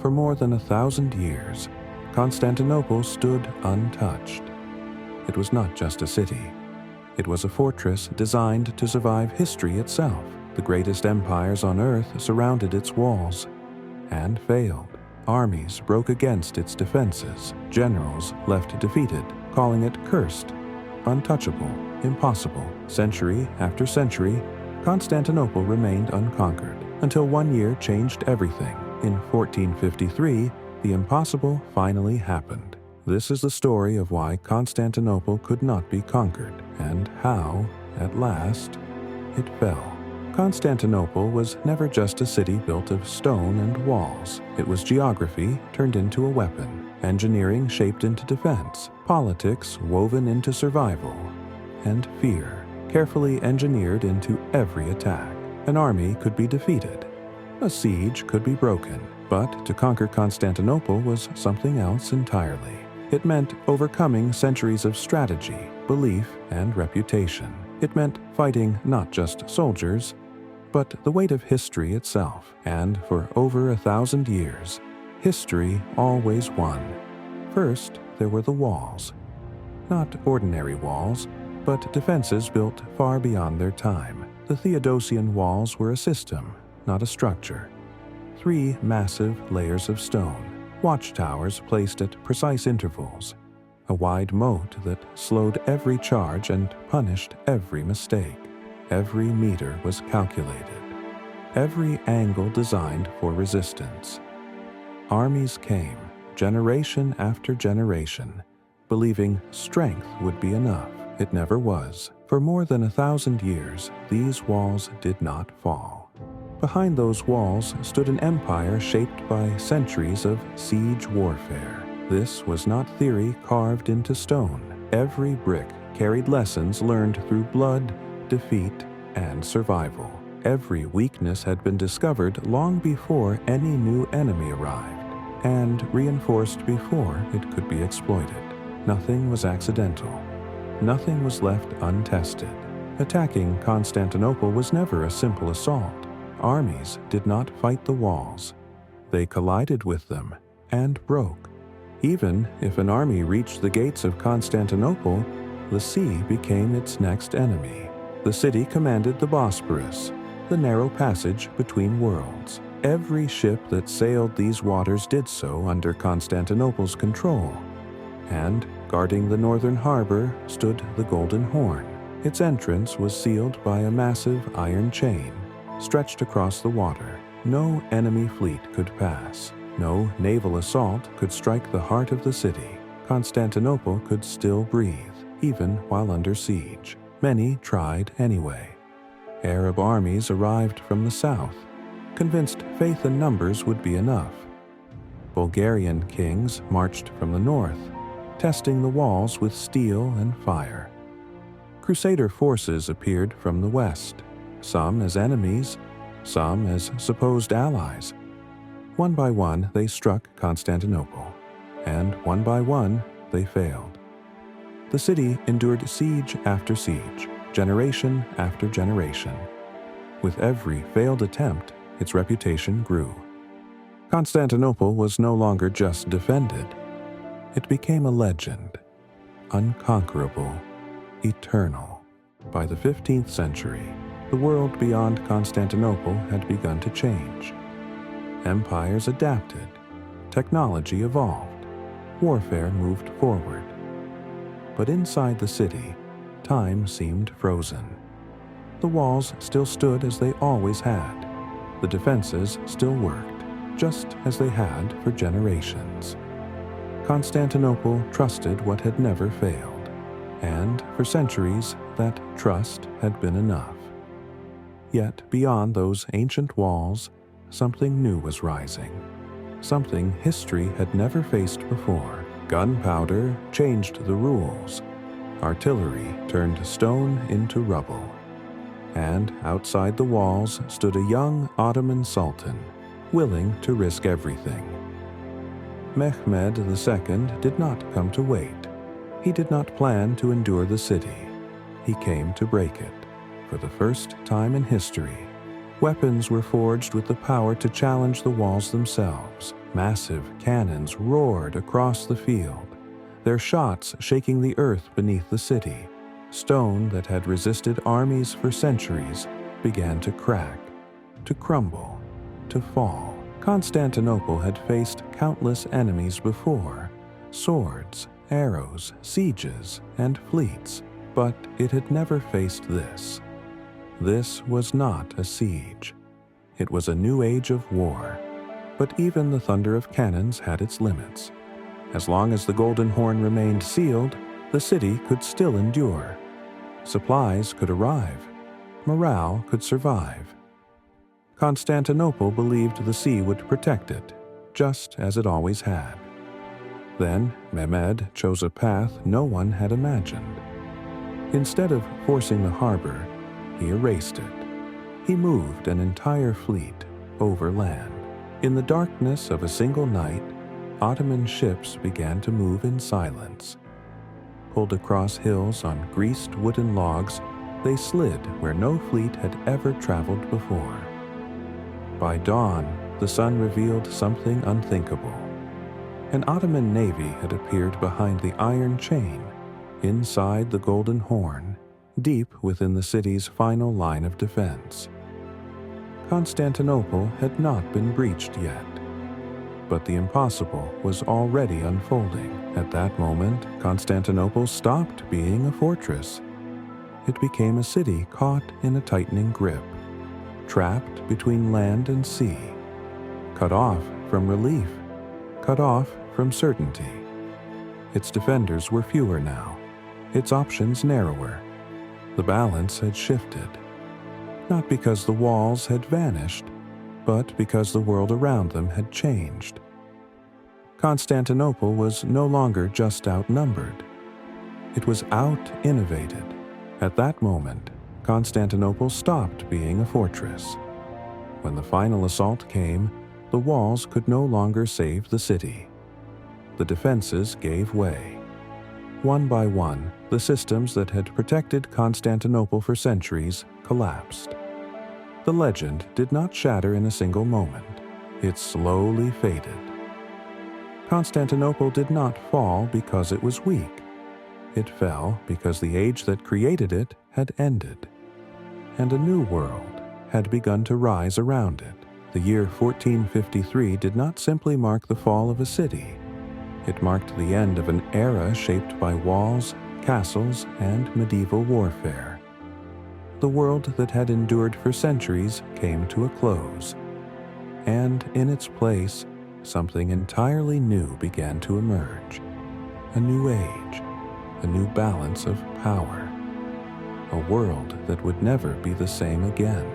For more than 1,000 years, Constantinople stood untouched. It was not just a city. It was a fortress designed to survive history itself. The greatest empires on earth surrounded its walls and failed. Armies broke against its defenses. Generals left defeated, calling it cursed, untouchable, impossible. Century after century, Constantinople remained unconquered, until one year changed everything. In 1453, the impossible finally happened. This is the story of why Constantinople could not be conquered, and how, at last, it fell. Constantinople was never just a city built of stone and walls. It was geography turned into a weapon, engineering shaped into defense, politics woven into survival, and fear carefully engineered into every attack. An army could be defeated. A siege could be broken. But to conquer Constantinople was something else entirely. It meant overcoming centuries of strategy, belief, and reputation. It meant fighting not just soldiers, but the weight of history itself. And for over 1,000 years, history always won. First, there were the walls. Not ordinary walls, but defenses built far beyond their time. The Theodosian walls were a system, not a structure. 3 massive layers of stone, watchtowers placed at precise intervals, a wide moat that slowed every charge and punished every mistake. Every meter was calculated, every angle designed for resistance. Armies came, generation after generation, believing strength would be enough. It never was. For more than 1,000 years, these walls did not fall. Behind those walls stood an empire shaped by centuries of siege warfare. This was not theory carved into stone. Every brick carried lessons learned through blood, defeat, and survival. Every weakness had been discovered long before any new enemy arrived, and reinforced before it could be exploited. Nothing was accidental. Nothing was left untested. Attacking Constantinople was never a simple assault. Armies did not fight the walls. They collided with them and broke. Even if an army reached the gates of Constantinople, the sea became its next enemy. The city commanded the Bosporus, the narrow passage between worlds. Every ship that sailed these waters did so under Constantinople's control. And guarding the northern harbor stood the Golden Horn. Its entrance was sealed by a massive iron chain stretched across the water. No enemy fleet could pass. No naval assault could strike the heart of the city. Constantinople could still breathe, even while under siege. Many tried anyway. Arab armies arrived from the south, convinced faith in numbers would be enough. Bulgarian kings marched from the north, testing the walls with steel and fire. Crusader forces appeared from the west, some as enemies, some as supposed allies. One by one, they struck Constantinople, and one by one, they failed. The city endured siege after siege, generation after generation. With every failed attempt, its reputation grew. Constantinople was no longer just defended. It became a legend, unconquerable, eternal. By the 15th century, the world beyond Constantinople had begun to change. Empires adapted, technology evolved, warfare moved forward. But inside the city, time seemed frozen. The walls still stood as they always had. The defenses still worked, just as they had for generations. Constantinople trusted what had never failed, and for centuries that trust had been enough. Yet beyond those ancient walls, something new was rising. Something history had never faced before. Gunpowder changed the rules. Artillery turned stone into rubble. And outside the walls stood a young Ottoman sultan, willing to risk everything. Mehmed II did not come to wait. He did not plan to endure the city. He came to break it. For the first time in history, weapons were forged with the power to challenge the walls themselves. Massive cannons roared across the field, their shots shaking the earth beneath the city. Stone that had resisted armies for centuries began to crack, to crumble, to fall. Constantinople had faced countless enemies before: swords, arrows, sieges, and fleets, but it had never faced this. This was not a siege. It was a new age of war. But even the thunder of cannons had its limits. As long as the Golden Horn remained sealed, the city could still endure. Supplies could arrive. Morale could survive. Constantinople believed the sea would protect it, just as it always had. Then Mehmed chose a path no one had imagined. Instead of forcing the harbor, he erased it. He moved an entire fleet overland. In the darkness of a single night, Ottoman ships began to move in silence. Pulled across hills on greased wooden logs, they slid where no fleet had ever traveled before. By dawn, the sun revealed something unthinkable. An Ottoman navy had appeared behind the Iron Chain, inside the Golden Horn, deep within the city's final line of defense. Constantinople had not been breached yet, but the impossible was already unfolding. At that moment, Constantinople stopped being a fortress. It became a city caught in a tightening grip, trapped between land and sea, cut off from relief, cut off from certainty. Its defenders were fewer now, its options narrower. The balance had shifted, not because the walls had vanished, but because the world around them had changed. Constantinople was no longer just outnumbered. It was out-innovated. At that moment, Constantinople stopped being a fortress. When the final assault came, the walls could no longer save the city. The defenses gave way. One by one, the systems that had protected Constantinople for centuries collapsed. The legend did not shatter in a single moment. It slowly faded. Constantinople did not fall because it was weak. It fell because the age that created it had ended, and a new world had begun to rise around it. The year 1453 did not simply mark the fall of a city. It marked the end of an era shaped by walls, castles, and medieval warfare. The world that had endured for centuries came to a close, and in its place, something entirely new began to emerge. A new age, a new balance of power, a world that would never be the same again.